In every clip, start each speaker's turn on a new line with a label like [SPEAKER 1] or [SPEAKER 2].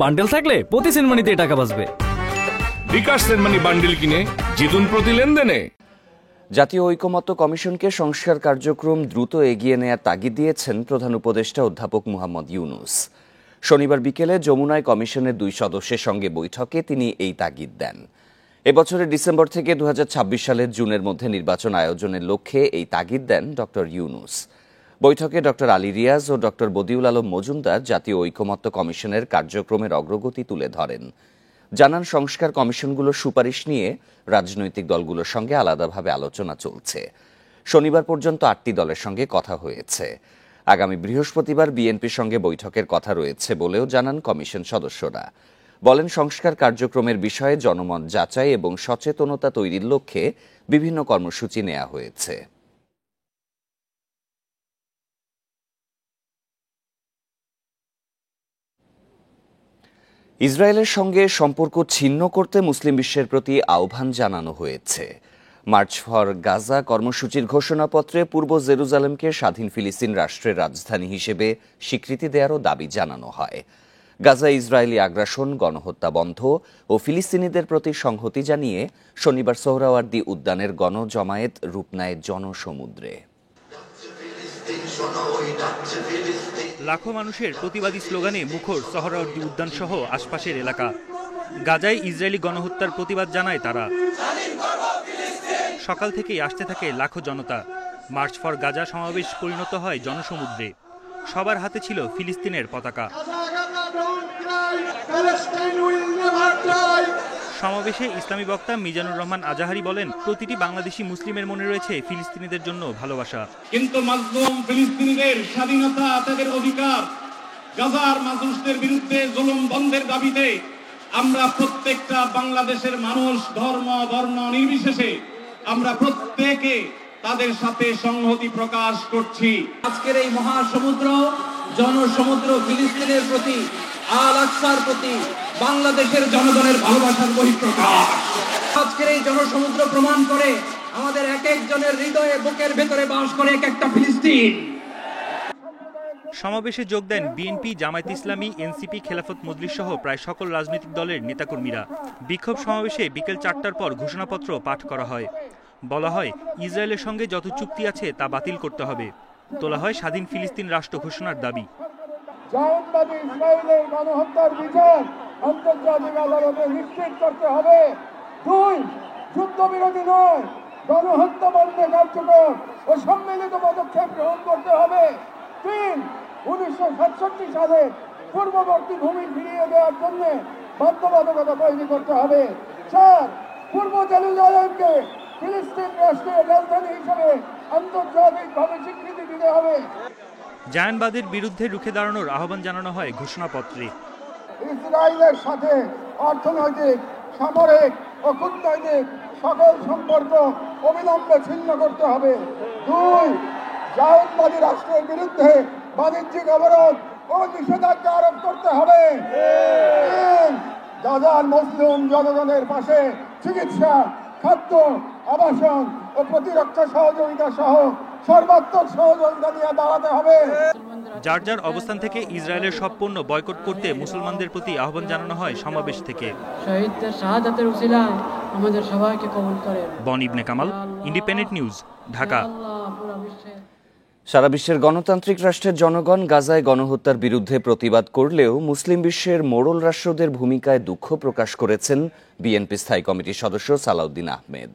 [SPEAKER 1] Bundle থাকলে প্রতি সেনমানিতে টাকা বাঁচবে।
[SPEAKER 2] বিকাশ সেনমানি বান্ডেল কিনে জিতুন প্রতি লেনদেনে।
[SPEAKER 3] জাতীয় ঐকমত্য কমিশনকে সংস্কার কার্যক্রম দ্রুত এগিয়ে নেয়ার তাগিদ দিয়েছেন প্রধান উপদেষ্টা অধ্যাপক মুহাম্মদ ইউনূস। শনিবার বিকেলে যমুনায় কমিশনের 2 সদস্যের সঙ্গে বৈঠকে তিনি এই তাগিদ দেন। এবছরের ডিসেম্বর থেকে 2026 সালের জুনের মধ্যে নির্বাচন আয়োজনের লক্ষ্যে এই তাগিদ দেন ড ইউনূস। বৈঠকে ড আলী রিয়াজ ও ড বদিউল আলম মজুমদার জাতীয় ঐকমত্য কমিশনের কার্যক্রমের অগ্রগতি তুলে ধরেন। জানান, সংস্কার কমিশনগুলোর সুপারিশ নিয়ে রাজনৈতিক দলগুলোর সঙ্গে আলাদাভাবে আলোচনা চলছে। শনিবার পর্যন্ত 8টি দলের সঙ্গে কথা হয়েছে। আগামী বৃহস্পতিবার বিএনপির সঙ্গে বৈঠকের কথা রয়েছে বলেও জানান কমিশন সদস্যরা। বলেন, সংস্কার কার্যক্রমের বিষয়ে জনমত যাচাই এবং সচেতনতা তৈরির লক্ষ্যে বিভিন্ন কর্মসূচি নেওয়া হয়েছে। ইসরায়েলের সঙ্গে সম্পর্ক ছিন্ন করতে মুসলিম বিশ্বের প্রতি আহ্বান জানানো হয়েছে। মার্চ ফর গাজা কর্মসূচির ঘোষণাপত্রে পূর্ব জেরুজালেমকে স্বাধীন ফিলিস্তিন রাষ্ট্রের রাজধানী হিসেবে স্বীকৃতি দেওয়ারও দাবি জানানো হয়। গাজা ইসরায়েলি আগ্রাসন, গণহত্যা বন্ধ ও ফিলিস্তিনিদের প্রতি সংহতি জানিয়ে শনিবার সোহরাওয়ার্দী উদ্যানের গণজমায়েত রূপ নেয় জনসমুদ্রে।
[SPEAKER 4] লাখো মানুষের প্রতিবাদী স্লোগানে মুখর সোহরাওয়ার্দী উদ্যান সহ আশপাশের এলাকা। গাজায় ইসরায়েলি গণহত্যার প্রতিবাদ জানায় তারা। সকাল থেকেই আসতে থাকে লাখো জনতা। মার্চ ফর গাজা সমাবেশ পরিণত হয় জনসমুদ্রে। সবার হাতে ছিল ফিলিস্তিনের পতাকা। সমাবেশে ইসলামী বক্তা মিজানুর রহমান আজাহারি বলেন, প্রতিটি বাংলাদেশি মুসলিমের মনে রয়েছে ফিলিস্তিনিদের জন্য ভালোবাসা।
[SPEAKER 5] কিন্তু মাজলুম ফিলিস্তিনিদের স্বাধীনতা, তাদের অধিকার, গাজার মানুষদের বিরুদ্ধে জুলুম বন্ধের দাবিতে আমরা প্রত্যেকটা বাংলাদেশের মানুষ, ধর্ম বর্ণ নির্বিশেষে আমরা প্রত্যেকে তাদের সাথে সংহতি প্রকাশ করছি।
[SPEAKER 6] আজকের এই মহাসমুদ্র, জনসমুদ্র ফিলিস্তিনের প্রতি, আল আকসার প্রতি বাংলাদেশের জনগণের ভালোবাসার বহিঃপ্রকাশ। আজকের এই জনসমুদ্র প্রমাণ করে আমাদের এক একজনের হৃদয়ে, বুকের ভেতরে বাস করে এক একটা ফিলিস্তিন।
[SPEAKER 4] সমাবেশে যোগ দেন বিএনপি, জামায়াত ইসলামী, এনসিপি, খেলাফত মজলিস সহ প্রায় সকল রাজনৈতিক দলের নেতাকর্মীরা। বিক্ষোভ সমাবেশে বিকেল 4টার পর ঘোষণাপত্র পাঠ করা হয়। বলা হয়, ইসরায়েলের সঙ্গে যত চুক্তি আছে তা বাতিল করতে হবে। তোলা হয় স্বাধীন ফিলিস্তিন রাষ্ট্র ঘোষণার দাবি।
[SPEAKER 7] জায়নবাদী ইসরায়েলের গণহত্যার বিচার আন্তর্জাতিক আদালতে নিশ্চিত করতে হবে। 2, যুদ্ধবিরতি নয়, গণহত্যা বন্ধে কার্যকর ও সম্মিলিত পদক্ষেপ গ্রহণ করতে হবে। 3, 1967 সালে পূর্ববর্তী ভূমি ফিরিয়ে দেওয়ার জন্য বাধ্যবাধকতা তৈরি করতে হবে। 4, পূর্ব জেরুজালেমকে ফিলিস্তিন রাষ্ট্রের রাজধানী হিসেবে আন্তর্জাতিকভাবে স্বীকৃতি দিতে হবে।
[SPEAKER 4] জায়নবাদের বিরুদ্ধে রুখে দাঁড়ানোর আহ্বান জানানো হয় ঘোষণাপত্রে।
[SPEAKER 7] ইসরায়েলের সাথে অর্থনৈতিক, সামরিক ও কূটনৈতিক সকল সম্পর্ক অবিলম্বে ছিন্ন করতে হবে। 2, জায়নবাদী রাষ্ট্রের বিরুদ্ধে বাণিজ্যিক অবরোধ ও নিষেধাজ্ঞা আরোপ করতে হবে। 3, গাজার মুসলিম জনগণের পাশে চিকিৎসা, খাদ্য, আবাসন ও প্রতিরক্ষা সহযোগিতা সহ সর্বাত্মক সহযোগিতা নিয়ে দাঁড়াতে হবে।
[SPEAKER 4] যার যার অবস্থান থেকে ইসরায়েলের সব পণ্য বয়কট করতে মুসলমানদের প্রতি আহ্বান জানানো হয় সমাবেশ থেকে।
[SPEAKER 8] শহীদদের শাহাদাতের উসিলায় আমাদের সবাইকে কবুল করেন।
[SPEAKER 4] বন ইবনে কামাল, ইন্ডিপেন্ডেন্ট নিউজ, ঢাকা।
[SPEAKER 3] সারা বিশ্বের গণতান্ত্রিক রাষ্ট্রের জনগণ গাজায় গণহত্যার বিরুদ্ধে প্রতিবাদ করলেও মুসলিম বিশ্বের মোড়ল রাষ্ট্রদের ভূমিকায় দুঃখ প্রকাশ করেছেন বিএনপি স্থায়ী কমিটির সদস্য সালাউদ্দিন আহমেদ।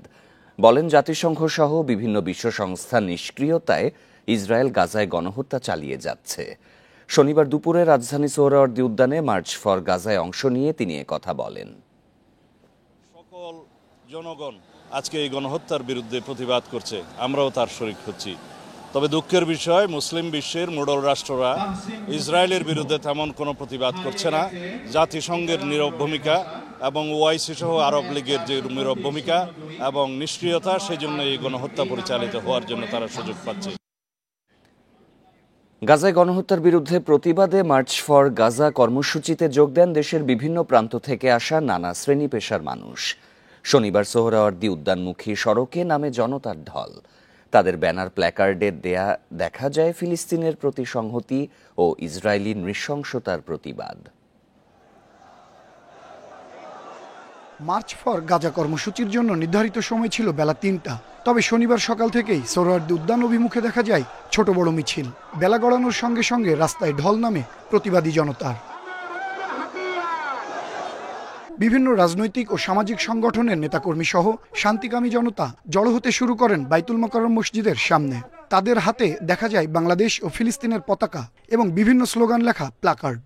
[SPEAKER 3] বলেন, জাতিসংঘ সহ বিভিন্ন বিশ্ব সংস্থার নিষ্ক্রিয়তায় ইসরায়েল গাজায় গণহত্যা চালিয়ে যাচ্ছে। শনিবার দুপুরে রাজধানী সোহরাওয়ার্দী উদ্যানে মার্চ ফর গাজায় অংশ নিয়ে তিনি কথা বলেন।
[SPEAKER 9] সকল জনগণ আজকে এই গণহত্যার বিরুদ্ধে প্রতিবাদ করছে, আমরাও তার শরিক হচ্ছি। তবে দুঃখের বিষয়, মুসলিম বিশ্বের মোড়ল রাষ্ট্ররা ইসরায়েলের বিরুদ্ধে তেমন কোনো প্রতিবাদ করছে না। জাতিসংঘের নীরব ভূমিকা এবং ওআইসি সহ আরব লীগের যে নীরব ভূমিকা এবং নিষ্ক্রিয়তা, সেই জন্য এই গণহত্যা পরিচালিত হওয়ার জন্য তারা সুযোগ পাচ্ছে।
[SPEAKER 3] গাজায় গণহত্যার বিরুদ্ধে প্রতিবাদে মার্চ ফর গাজা কর্মসূচিতে যোগ দেন দেশের বিভিন্ন প্রান্ত থেকে আসা নানা শ্রেণী পেশার মানুষ। শনিবার সোহরাওয়ার্দী উদ্যানমুখী সড়কে নামে জনতার ঢল। তাদের ব্যানার, প্ল্যাকার্ডে দেখা যায় ফিলিস্তিনের প্রতি সংহতি ও ইসরায়েলি নৃশংসতার প্রতিবাদ।
[SPEAKER 10] মার্চ ফর গাজা কর্মসূচির জন্য নির্ধারিত সময় ছিল বেলা ৩টা। তবে শনিবার সকাল থেকেই সোহরাওয়ার্দী উদ্যান অভিমুখে দেখা যায় ছোট বড় মিছিল। বেলা গড়ানোর সঙ্গে সঙ্গে রাস্তায় ঢল নামে প্রতিবাদী জনতার। বিভিন্ন রাজনৈতিক ও সামাজিক সংগঠনের নেতাকর্মী সহ শান্তিকামী জনতা জড়ো হতে শুরু করেন বাইতুল মোকাররম মসজিদের সামনে। তাদের হাতে দেখা যায় বাংলাদেশ ও ফিলিস্তিনের পতাকা এবং বিভিন্ন স্লোগান লেখা প্ল্যাকার্ড।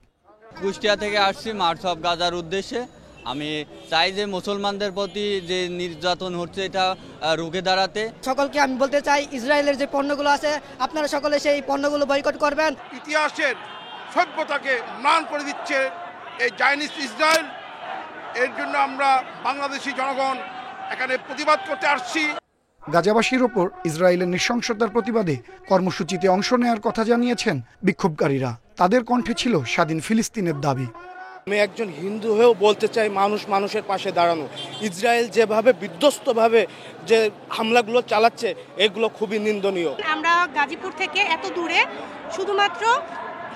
[SPEAKER 11] কুষ্টিয়া থেকে আসছি মার্চ অফ গাজার উদ্দেশ্যে। আমি চাই যে মুসলমানদের প্রতি যে নির্যাতন হচ্ছে এটা রুখে দাঁড়াতে।
[SPEAKER 12] সকলকে আমি বলতে চাই, ইসরায়েলের যে পণ্যগুলো আছে আপনারা সকলে সেই পণ্যগুলো বয়কট করবেন।
[SPEAKER 7] ইতিহাসের সভ্যতাকে ম্লান করে দিচ্ছে এই জায়নিস্ট ইসরায়েল। এর জন্য আমরা বাংলাদেশি জনগণ এখানে প্রতিবাদ করতে আসছি।
[SPEAKER 10] গাজাবাসীর ওপর ইসরায়েলের নৃশংসতার প্রতিবাদে কর্মসূচিতে অংশ নেওয়ার কথা জানিয়েছেন বিক্ষোভকারীরা। তাদের কণ্ঠে ছিল স্বাধীন ফিলিস্তিনের দাবি।
[SPEAKER 13] আমি একজন হিন্দু হয়েও বলতে চাই, মানুষ মানুষের পাশে দাঁড়ানো। ইসরায়েল যেভাবে বিধ্বস্তভাবে যে হামলাগুলো চালাচ্ছে এগুলো খুবই নিন্দনীয়।
[SPEAKER 14] আমরা গাজীপুর থেকে এত দূরে শুধুমাত্র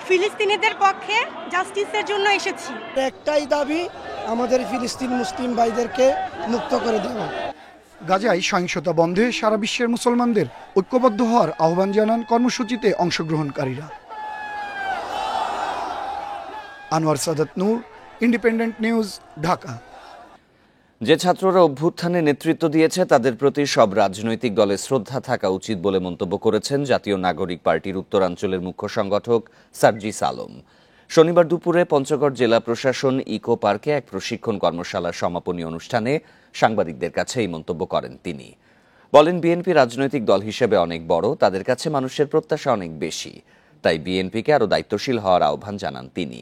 [SPEAKER 14] ফিলিস্তিনিদের পক্ষে জাস্টিসের জন্য এসেছি।
[SPEAKER 15] একটাই দাবি, আমাদের ফিলিস্তিন মুসলিম ভাইদেরকে মুক্ত করে দেওয়া।
[SPEAKER 10] গাজায় সহিংসতা বন্ধে সারা বিশ্বের মুসলমানদের ঐক্যবদ্ধ হওয়ার আহ্বান জানান কর্মসূচিতে অংশগ্রহণকারীরা। আনোয়ার সাদাত নূর, ইন্ডিপেন্ডেন্ট নিউজ, ঢাকা।
[SPEAKER 3] যে ছাত্ররা অভ্যুত্থানে নেতৃত্ব দিয়েছে তাদের প্রতি সব রাজনৈতিক দলের শ্রদ্ধা থাকা উচিত বলে মন্তব্য করেছেন জাতীয় নাগরিক পার্টির উত্তরাঞ্চলের মুখ্য সংগঠক সার্জিস আলম। শনিবার দুপুরে পঞ্চগড় জেলা প্রশাসন ইকো পার্কে এক প্রশিক্ষণ কর্মশালার সমাপনী অনুষ্ঠানে সাংবাদিকদের কাছে এই মন্তব্য করেন তিনি। বলেন, বিএনপি রাজনৈতিক দল হিসেবে অনেক বড়, তাদের কাছে মানুষের প্রত্যাশা অনেক বেশি, তাই বিএনপিকে আরও দায়িত্বশীল হওয়ার আহ্বান জানান তিনি।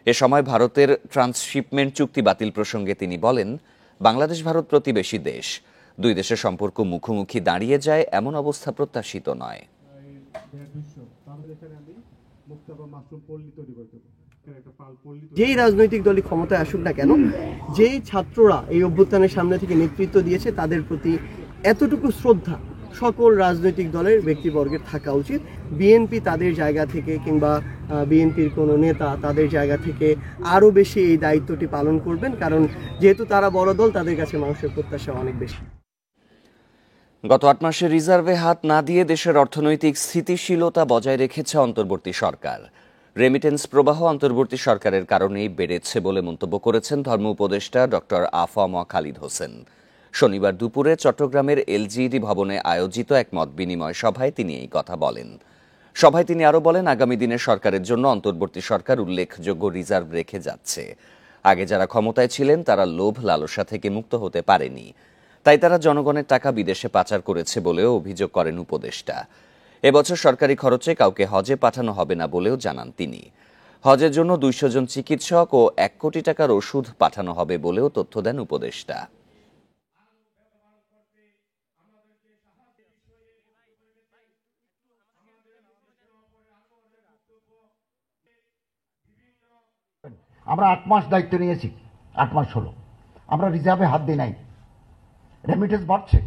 [SPEAKER 3] এ সময় ভারতের ট্রান্সশিপমেন্ট চুক্তি বাতিল প্রসঙ্গে তিনি বলেন, বাংলাদেশ ভারত প্রতিবেশী দেশ, দুই দেশের সম্পর্ক মুখোমুখি দাঁড়িয়ে যায় এমন অবস্থা প্রত্যাশিত নয়।
[SPEAKER 16] যেই রাজনৈতিক দলই ক্ষমতায় আসুক না কেন, যেই ছাত্ররা এই অভ্যুত্থানের সামনে থেকে নেতৃত্ব দিয়েছে তাদের প্রতি এতটুকু শ্রদ্ধা সকল রাজনৈতিক দলের ব্যক্তিবর্গের থাকা উচিত। বিএনপি তাদের জায়গা থেকে কিংবা বিএনপির কোনো নেতা তাদের জায়গা থেকে আরও বেশি এই দায়িত্বটি পালন করবেন, কারণ যেহেতু তারা বড় দল, তাদের কাছে মানুষের প্রত্যাশা অনেক বেশি।
[SPEAKER 3] গত ৮ মাসে রিজার্ভে হাত না দিয়ে দেশের অর্থনৈতিক স্থিতিশীলতা বজায় রেখেছে অন্তর্বর্তী সরকার। রেমিটেন্স প্রবাহ অন্তর্বর্তী সরকারের কারণেই বেড়েছে বলে মন্তব্য করেছেন ধর্ম উপদেষ্টা ডক্টর আফম খালিদ হোসেন। শনিবার দুপুরে চট্টগ্রামের এলজিইডি ভবনে আয়োজিত এক মত বিনিময় সভায় তিনি এই কথা বলেন। সভায় তিনি আরও বলেন, আগামী দিনে সরকারের জন্য অন্তর্বর্তী সরকার উল্লেখযোগ্য রিজার্ভ রেখে যাচ্ছে। আগে যারা ক্ষমতায় ছিলেন তারা লোভ লালসা থেকে মুক্ত হতে পারেনি, তাই তারা জনগণের টাকা বিদেশে পাচার করেছে বলেও অভিযোগ করেন উপদেষ্টা। এবছর সরকারি খরচে কাউকে হজে পাঠানো হবে না বলেও জানান তিনি। হজের জন্য 200 জন চিকিৎসক ও 1 কোটি টাকার ওষুধ পাঠানো হবে বলেও তথ্য দেন উপদেষ্টা।
[SPEAKER 17] আমরা 8 মাস দায়িত্ব নিয়েছি, 8 মাস হলো, আমরা রিজার্ভে হাত দিই নাই। রেমিটেন্স বাড়ছে,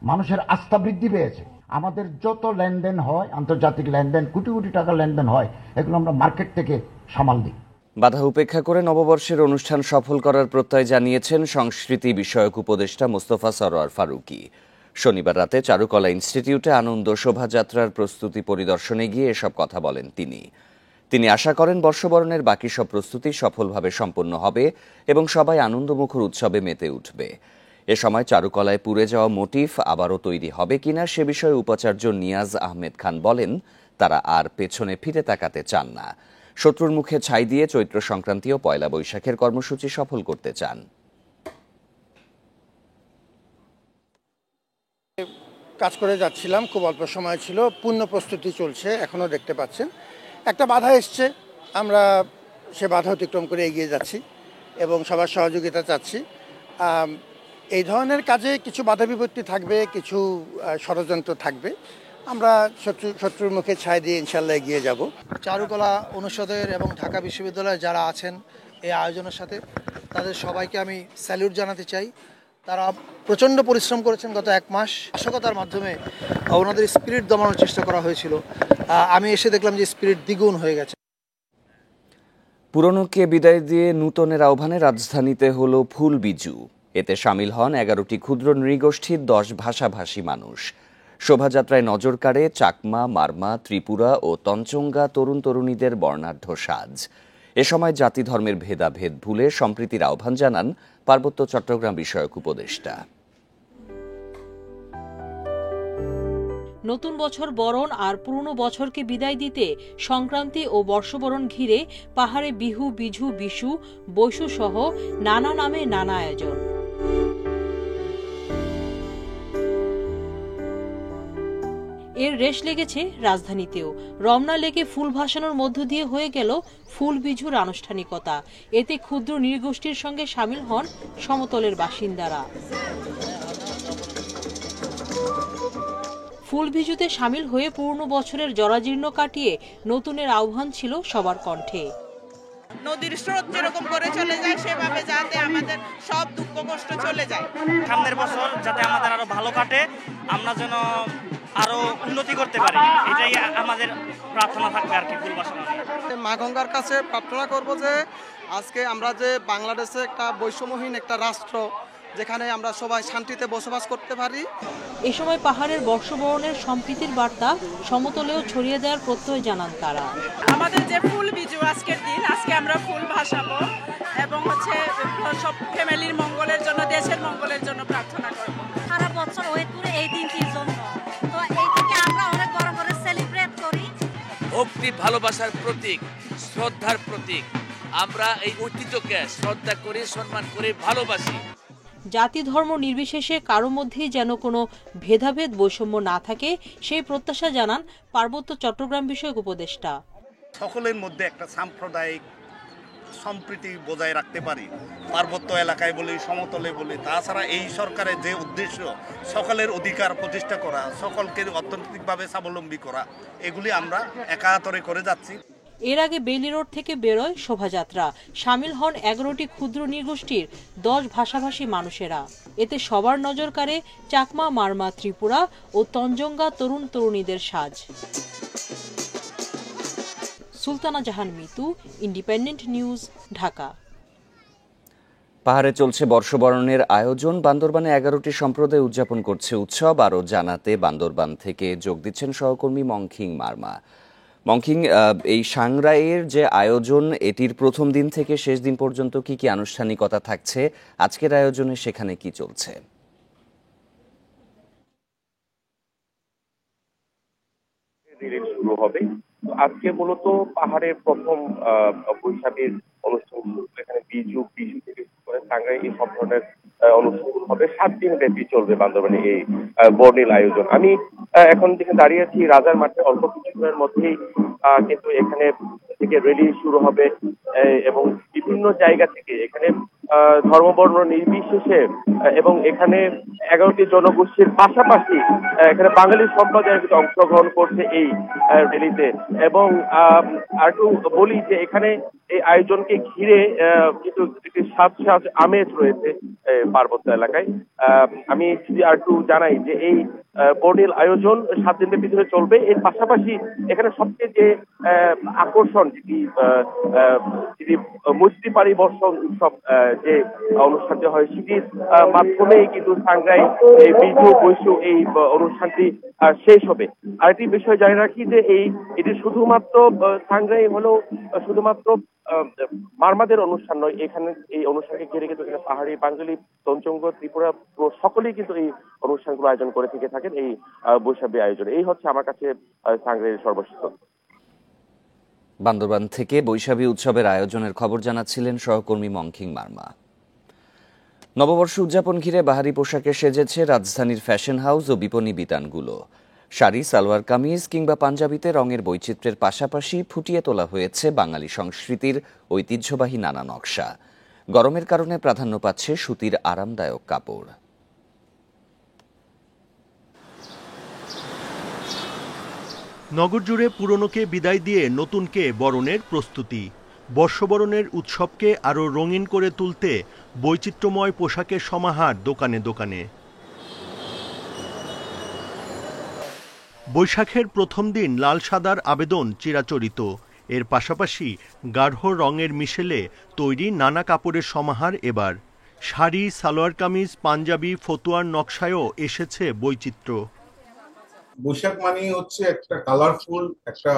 [SPEAKER 17] মানুষের আস্থা বৃদ্ধি পেয়েছে। আমাদের যত লেনদেন হয়, আন্তর্জাতিক লেনদেন, কোটি কোটি টাকার লেনদেন হয়, এগুলো আমরা মার্কেট থেকে সামাল দিই।
[SPEAKER 3] বাধা উপেক্ষা করে নববর্ষের অনুষ্ঠান সফল করার প্রত্যয় জানিয়েছেন সংস্কৃতি বিষয়ক উপদেষ্টা মোস্তফা সরোয়ার ফারুকী। শনিবার রাতে চারুকলা ইনস্টিটিউটে আনন্দ শোভাযাত্রার প্রস্তুতি পরিদর্শনে গিয়ে এসব কথা বলেন তিনি আশা করেন বর্ষবরণের বাকি সব প্রস্তুতি সফলভাবে সম্পন্ন হবে এবং সবাই আনন্দমুখর উৎসবে মেতে উঠবে। এ সময় চারুকলায় পুড়ে যাওয়া মোটিফ আবারও তৈরি হবে কিনা সে বিষয়ে উপাচার্য নিয়াজ আহমেদ খান বলেন, তারা আর পেছনে ফিরে তাকাতে চান না। শত্রুর মুখে ছাই দিয়ে চৈত্র সংক্রান্তি ও পয়লা বৈশাখের কর্মসূচি সফল করতে চান।
[SPEAKER 15] কাজ করে যাচ্ছিলাম, খুব অল্প সময় ছিল, পূর্ণ প্রস্তুতি চলছে, এখনও দেখতে পাচ্ছেন। একটা বাধা এসছে, আমরা সে বাধা অতিক্রম করে এগিয়ে যাচ্ছি এবং সবার সহযোগিতা চাচ্ছি। এই ধরনের কাজে কিছু বাধা বিপত্তি থাকবে, কিছু ষড়যন্ত্র থাকবে, আমরা শত্রুর মুখে ছাই দিয়ে ইনশাল্লাহ এগিয়ে যাব। চারুকলা অনুষদের এবং ঢাকা বিশ্ববিদ্যালয়ের যারা আছেন এই আয়োজনের সাথে, তাদের সবাইকে আমি স্যালিউট জানাতে চাই। তারা প্রচণ্ড পরিশ্রম করেছেন গত 1 মাস। নাশকতার মাধ্যমে ওনাদের স্পিরিট দমানোর চেষ্টা করা হয়েছিল, আমি এসে দেখলাম যে স্পিরিট দ্বিগুণ হয়ে গেছে।
[SPEAKER 3] পুরনোকে বিদায় দিয়ে নূতনের আহ্বানে রাজধানীতে হলো ফুল বিজু। এতে সামিল হন 11টি ক্ষুদ্র নৃগোষ্ঠীর 10 ভাষাভাষী মানুষ। শোভাযাত্রায় নজর কাড়ে চাকমা, মারমা, ত্রিপুরা ও তঞ্চঙ্গা তরুণ তরুণীদের বর্ণাঢ্য সাজ। এ সময় জাতি ধর্মের ভেদাভেদ ভুলে সম্প্রীতির আহ্বান জানান পার্বত্য চট্টগ্রাম বিষয়ক উপদেষ্টা।
[SPEAKER 18] নতুন বছর বরণ আর পুরনো বছরকে বিদায় দিতে সংক্রান্তি ও বর্ষবরণ ঘিরে পাহাড়ে বিহু, বিঝু, বিশু, বৈশু সহ নানা নামে নানা আয়োজন। এর রেশ লেগেছে রাজধানীতেও। রমনা লেকে ফুল ভাসানোর মধ্য দিয়ে হয়ে গেল ফুল বিঝুর আনুষ্ঠানিকতা। এতে ক্ষুদ্র নৃগোষ্ঠীর সঙ্গে সামিল হন সমতলের বাসিন্দারা। ফুল বিজুতে সামিল হয়ে পুরনো বছরের জরাজীর্ণ কাটিয়ে নতুনের আহ্বান ছিল সবার কণ্ঠে।
[SPEAKER 19] নদীর স্রোত যেরকম করে চলে যায় সেভাবে যাতে আমাদের সব দুঃখ কষ্ট চলে যায়।
[SPEAKER 20] সামনের বছর যাতে আমাদের আরো ভালো কাটে, আমরা যেন আরো উন্নতি করতে পারি, এটাই আমাদের প্রার্থনা থাকবে আর কি। ফুল ভাসানো
[SPEAKER 21] মা গঙ্গার কাছে প্রার্থনা করব যে আজকে আমরা যে বাংলাদেশে একটা বৈষম্যহীন একটা রাষ্ট্র, যেখানে আমরা সবাই শান্তিতে বসবাস করতে পারি।
[SPEAKER 18] এ সময় পাহাড়ের বর্ষবরণের সম্প্রীতির বার্তা সমতলেও ছড়িয়ে দেওয়ার প্রত্যয় জানান তারা।
[SPEAKER 19] আমাদের যে ফুল বিজু আজকের দিন, আজকে আমরা ফুল ভাসাবো এবং সব ফ্যামিলির মঙ্গলের জন্য, দেশের মঙ্গলের জন্য প্রার্থনা করব।
[SPEAKER 22] সারা বছর ওয়েট করে এই দিনটির জন্য, তো এইটাকে আমরা অনেক বড় করে সেলিব্রেট করি।
[SPEAKER 23] ভক্তি, ভালোবাসার প্রতীক, শ্রদ্ধার প্রতীক। আমরা এই ঐতিহ্যকে শ্রদ্ধা করি, সম্মান করি, ভালোবাসি।
[SPEAKER 18] জাতি ধর্ম নির্বিশেষে কারো মধ্যেই যেন কোনো ভেদাভেদ বৈষম্য না থাকে, সেই প্রত্যাশা জানান পার্বত্য চট্টগ্রাম বিষয়ক উপদেষ্টা।
[SPEAKER 24] সকলের মধ্যে একটা সাম্প্রদায়িক সম্প্রীতি বজায় রাখতে পারি, পার্বত্য এলাকায় বলি, সমতলে বলি। তাছাড়া এই সরকারের যে উদ্দেশ্য সকলের অধিকার প্রতিষ্ঠা করা, সকলকে অর্থনৈতিকভাবে স্বাবলম্বী করা, এগুলি আমরা একাতরে করে যাচ্ছি।
[SPEAKER 18] এর আগে বেইলি রোড থেকে বেরোয় শোভাযাত্রা। সামিল হন 11টি ক্ষুদ্র নৃগোষ্ঠীর 10 ভাষাভাষী মানুষেরা। এতে সবার নজর কাড়ে চাকমা, মারমা, ত্রিপুরা ও তঞ্চঙ্গা তরুণ তরুণীদের সাজ। সুলতানা জাহান মিতু, ইন্ডিপেন্ডেন্ট নিউজ, ঢাকা।
[SPEAKER 3] পাহাড়ে চলছে বর্ষবরণের আয়োজন। বান্দরবানে 11টি সম্প্রদায় উদযাপন করছে উৎসব। আরও জানাতে বান্দরবান থেকে যোগ দিচ্ছেন সহকর্মী মংখিং মারমা। মংখিং, এই সাংরাইয়ের যে আয়োজন, এটির প্রথম দিন থেকে শেষ দিন পর্যন্ত কি কি আনুষ্ঠানিকতা থাকছে? আজকের আয়োজনে সেখানে কি চলছে?
[SPEAKER 25] শুরু হবে আজকে মূলত পাহাড়ের প্রথম বৈশাখের অনুষ্ঠান। এখানে বিজু থেকে শুরু করে সাংরাই, এই সব ধরনের অনুষ্ঠান হবে। 7 দিন ব্যাপী চলবে বান্দরবানে এই বর্ণিল আয়োজন। আমি এখন যেখানে দাঁড়িয়ে আছি রাজার মাঠে, অল্প কিছুক্ষণের মধ্যেই কিন্তু এখানে থেকে র্যালি শুরু হবে এবং বিভিন্ন জায়গা থেকে এখানে ধর্মবর্ণ নির্বিশেষে এবং এখানে 11টি জনগোষ্ঠীর পাশাপাশি এখানে বাঙালি সম্প্রদায় অংশগ্রহণ করছে এই র্যালিতে। এবং আরেকটু বলি যে এখানে এই আয়োজনকে ঘিরে কিন্তু একটি সাজ আমেজ রয়েছে পার্বত্য এলাকায়। আমি যদি আরেকটু জানাই যে এই বর্ণিল আয়োজন 7 দিনের ভিতরে চলবে। এর পাশাপাশি এখানে সবচেয়ে যে আকর্ষণ, যদি মৈত্রী পারি বর্ষণ উৎসব যে অনুষ্ঠানটি হয়, সেটির মাধ্যমেই কিন্তু সাংরাই এই বিজু বৈশু এই অনুষ্ঠানটি শেষ হবে। আরেকটি বিষয় জানিয়ে রাখি যে এটি শুধুমাত্র সাংরাই হলেও শুধুমাত্র মারমাদের অনুষ্ঠান নয়। এখানে এই অনুষ্ঠানকে ঘিরে কিন্তু এখানে পাহাড়ি, বাঙালি, তঞ্চঙ্গ, ত্রিপুরা সকলেই কিন্তু এই অনুষ্ঠানগুলো আয়োজন করে থেকে থাকেন এই বৈশাখী আয়োজন। এই হচ্ছে আমার কাছে সাংরাইয়ের সর্বশেষ।
[SPEAKER 3] বান্দরবান থেকে বৈশাখী উৎসবের আয়োজনের খবর জানাচ্ছিলেন সহকর্মী মংখিং মারমা। নববর্ষ উদযাপন ঘিরে বাহারি পোশাকে সেজেছে রাজধানীর ফ্যাশন হাউস ও বিপণী বিতানগুলো। শাড়ি, সালোয়ার কামিজ কিংবা পাঞ্জাবিতে রঙের বৈচিত্র্যের পাশাপাশি ফুটিয়ে তোলা হয়েছে বাঙালি সংস্কৃতির ঐতিহ্যবাহী নানা নকশা। গরমের কারণে প্রাধান্য পাচ্ছে সুতির আরামদায়ক কাপড়।
[SPEAKER 26] নগর জুড়ে পুরনোকে বিদায় দিয়ে নতুনকে বরণের প্রস্তুতি। বর্ষবরণের উৎসবকে আরও রঙিন করে তুলতে বৈচিত্র্যময় পোশাকের সমাহার দোকানে দোকানে। বৈশাখের প্রথম দিন লাল সাদার আবেদন চিরাচরিত। এর পাশাপাশি গাঢ় রঙের মিশেলে তৈরি নানা কাপড়ের সমাহার এবার। শাড়ি, সালোয়ার কামিজ, পাঞ্জাবি, ফতুয়ার নকশায়ও এসেছে বৈচিত্র্য।
[SPEAKER 1] বৈশাখ মানেই হচ্ছে একটা কালারফুল, একটা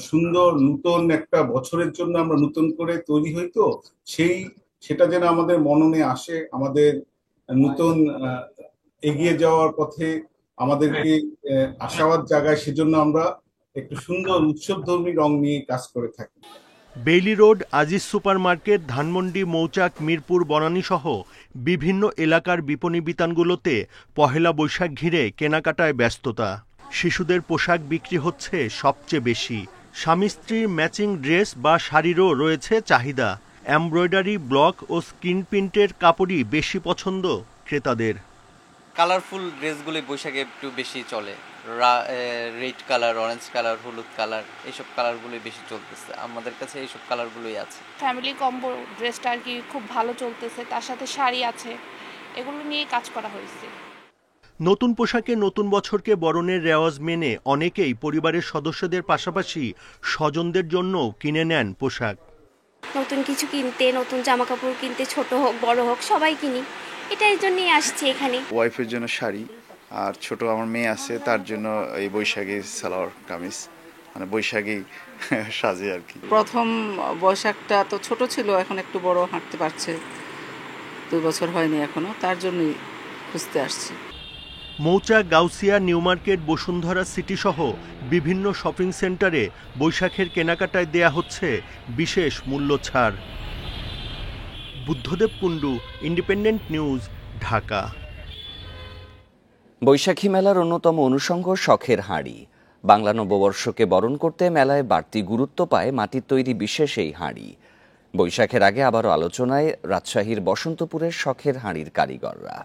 [SPEAKER 1] সুন্দর নতুন একটা বছরের জন্য আমরা নতুন করে তৈরি হই, তো সেটা যেন আমাদের মননে আসে, আমাদের নতুন এগিয়ে যাওয়ার পথে আমাদেরকে আশাবাদ জাগায়। সেজন্য আমরা একটু সুন্দর উৎসবধর্মী রং নিয়ে কাজ করে থাকি।
[SPEAKER 26] Bailey road, Aziz super market, Dhanmondi, মৌচাক, মিরপুর, বনানী সহ বিভিন্ন এলাকার বিপণী বিতানগুলোতে পহেলা বৈশাখ ঘিরে কেনাকাটায় ব্যস্ততা। শিশুদের পোশাক বিক্রি হচ্ছে সবচেয়ে বেশি। স্বামী স্ত্রীর ম্যাচিং ড্রেস বা শাড়িরও রয়েছে চাহিদা। এমব্রয়ডারি, ব্লক ও স্ক্রিন প্রিন্টের কাপড়ই বেশি পছন্দ ক্রেতাদের।
[SPEAKER 2] কালারফুল ড্রেসগুলি বৈশাখে একটু বেশি চলে। রেড কালার, অরেঞ্জ কালার, হলুদ কালার, এইসব কালারগুলোই বেশি চলতেছে। আমাদের কাছে এইসব কালারগুলোই আছে।
[SPEAKER 4] ফ্যামিলি কম্বো ড্রেসটা আর কি খুব ভালো চলতেছে, তার সাথে শাড়ি আছে, এগুলো নিয়ে কাজ করা হয়েছে।
[SPEAKER 26] নতুন পোশাকে নতুন বছরকে বরণের রেওয়াজ মেনে অনেকেই পরিবারের সদস্যদের পাশাপাশি স্বজনদের জন্য কিনে নেন পোশাক।
[SPEAKER 5] নতুন কিছু কিনতে, নতুন জামা কাপড় কিনতে, ছোট হোক বড় হোক সবাই কিনি, এটার জন্যই আসছি এখানে।
[SPEAKER 6] ওয়াইফের জন্য শাড়ি, আর ছোট আমার মেয়ে আছে তার জন্য এই বৈশাখী সালোয়ার কামিজ, মানে বৈশাখী সাজে আর কি।
[SPEAKER 8] প্রথম বৈশাখটা তো ছোট ছিল, এখন একটু বড় হাঁটতে পারছে, 2 বছর হয়নি এখনো, তার জন্যই খুঁজতে আসছি।
[SPEAKER 26] মৌচাক, Gausia, new market, Bashundhara city সহ বিভিন্ন শপিং সেন্টারে বৈশাখের কেনাকাটায় দেয়া হচ্ছে বিশেষ মূল্য ছাড়। Buddhadeb Kundu, independent news, Dhaka.
[SPEAKER 3] বৈশাখী মেলার অন্যতম অনুষঙ্গ শখের হাঁড়ি। বাংলা নববর্ষকে বরণ করতে মেলায় বাড়তি গুরুত্ব পায় মাটির তৈরি বিশেষ এই হাঁড়ি। বৈশাখের আগে আবারও আলোচনায় রাজশাহীর বসন্তপুরের শখের হাঁড়ির কারিগররা।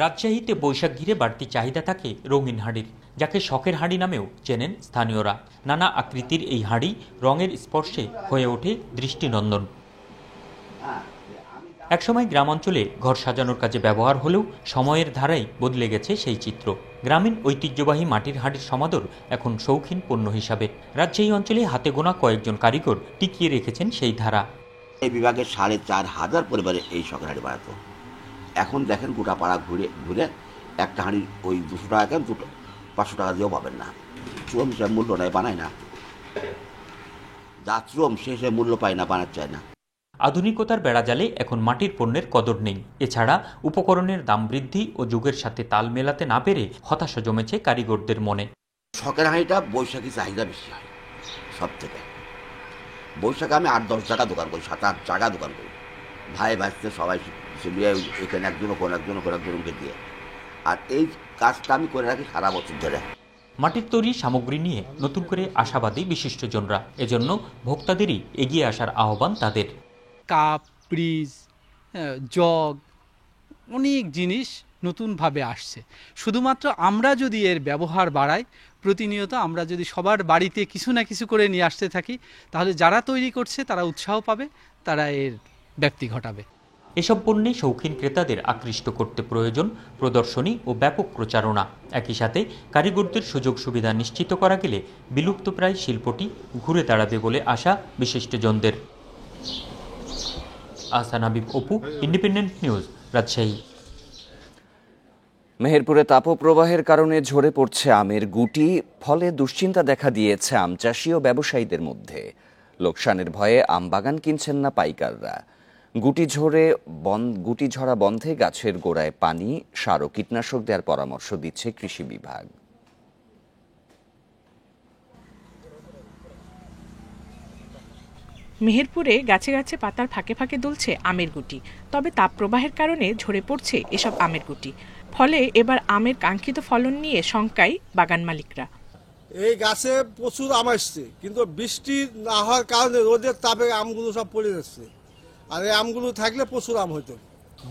[SPEAKER 27] রাজশাহীতে বৈশাখ ঘিরে বাড়তি চাহিদা থাকে রঙিন হাঁড়ির, যাকে শখের হাঁড়ি নামেও চেনেন স্থানীয়রা। নানা আকৃতির এই হাঁড়ি রঙের স্পর্শে হয়ে ওঠে দৃষ্টিনন্দন। একসময় গ্রামাঞ্চলে ঘর সাজানোর কাজে ব্যবহার হলেও সময়ের ধারায় বদলে গেছে সেই চিত্র। গ্রামীণ ঐতিহ্যবাহী মাটির হাঁড়ির সমাদর এখন শৌখিন পণ্য হিসাবে। রাজশাহী অঞ্চলে হাতে গোনা কয়েকজন কারিগর টিকিয়ে রেখেছেন সেই ধারা।
[SPEAKER 28] এই বিভাগের 4,500 পরিবারে এই শখের হাঁড়ি বানাতো। এখন দেখেন গোটা পাড়া ঘুরে ঘুরে একটা হাঁড়ি ওই 200 টাকা, কেন 500 টাকা দিয়েও পাবেন না। শ্রম সে মূল্য নেয়, বানায় না। যা শ্রম সে মূল্য পায় না, বানাতে চায় না।
[SPEAKER 27] আধুনিকতার বেড়াজালে এখন মাটির পণ্যের কদর নেই। এছাড়া উপকরণের দাম বৃদ্ধি ও যুগের সাথে তাল মেলাতে না পেরে হতাশা জমেছে কারিগরদের মনে।
[SPEAKER 28] শখের হাঁড়িটা বৈশাখী চাহিদা বেশি হয় সব থেকে। বৈশাখে আমি 8-10 জায়গা দোকান করি, 7-8 জায়গা দোকান করি, ভাই ভাইতে সবাই এখানে একজনকে দিয়ে। আর এই কাজটা আমি করে রাখি সারা বছর ধরে।
[SPEAKER 27] মাটির তৈরি সামগ্রী নিয়ে নতুন করে আশাবাদী বিশিষ্টজনরা। এজন্য ভোক্তাদেরই এগিয়ে আসার আহ্বান তাদের।
[SPEAKER 29] কাপ, ব্রিজ, জগ, অনেক জিনিস নতুনভাবে আসছে। শুধুমাত্র আমরা যদি এর ব্যবহার বাড়াই, প্রতিনিয়ত আমরা যদি সবার বাড়িতে কিছু না কিছু করে নিয়ে আসতে থাকি, তাহলে যারা তৈরি করছে তারা উৎসাহ পাবে, তারা এর ব্যাপ্তি ঘটাবে।
[SPEAKER 27] এসব পণ্যে শৌখিন ক্রেতাদের আকৃষ্ট করতে প্রয়োজন প্রদর্শনী ও ব্যাপক প্রচারণা। একই সাথে কারিগরদের সুযোগ সুবিধা নিশ্চিত করা গেলে বিলুপ্তপ্রায় শিল্পটি ঘুরে দাঁড়াবে বলে আশা বিশিষ্টজনদের। Ahsan Habib, Apu, independent news, Rajshahi.
[SPEAKER 3] মেহেরপুরে তাপপ্রবাহের কারণে ঝরে পড়ছে আমের গুটি, ফলে দুশ্চিন্তা দেখা দিয়েছে আম চাষি ও ব্যবসায়ীদের মধ্যে। লোকসানের ভয়ে আম বাগান কিনছেন না পাইকাররা। গুটি ঝরা বন্ধে গাছের গোড়ায় পানি, সার ও কীটনাশক দেওয়ার পরামর্শ দিচ্ছে কৃষি বিভাগ।
[SPEAKER 30] মেহেরপুরে গাছে গাছে পাতার ফাঁকে ফাঁকে দুলছে আমের গুটি। তবে তাপপ্রবাহের কারণে ঝরে পড়ছে এসব আমের গুটি, ফলে এবার আমের কাঙ্ক্ষিত ফলন নিয়ে শঙ্কায় বাগান মালিকরা।
[SPEAKER 31] এই গাছে প্রচুর আম আসছে, কিন্তু বৃষ্টি না হওয়ার কারণে রোদের তাপে আমগুলো সব পড়ে যাচ্ছে। আর এই আমগুলো থাকলে প্রচুর আম হতো।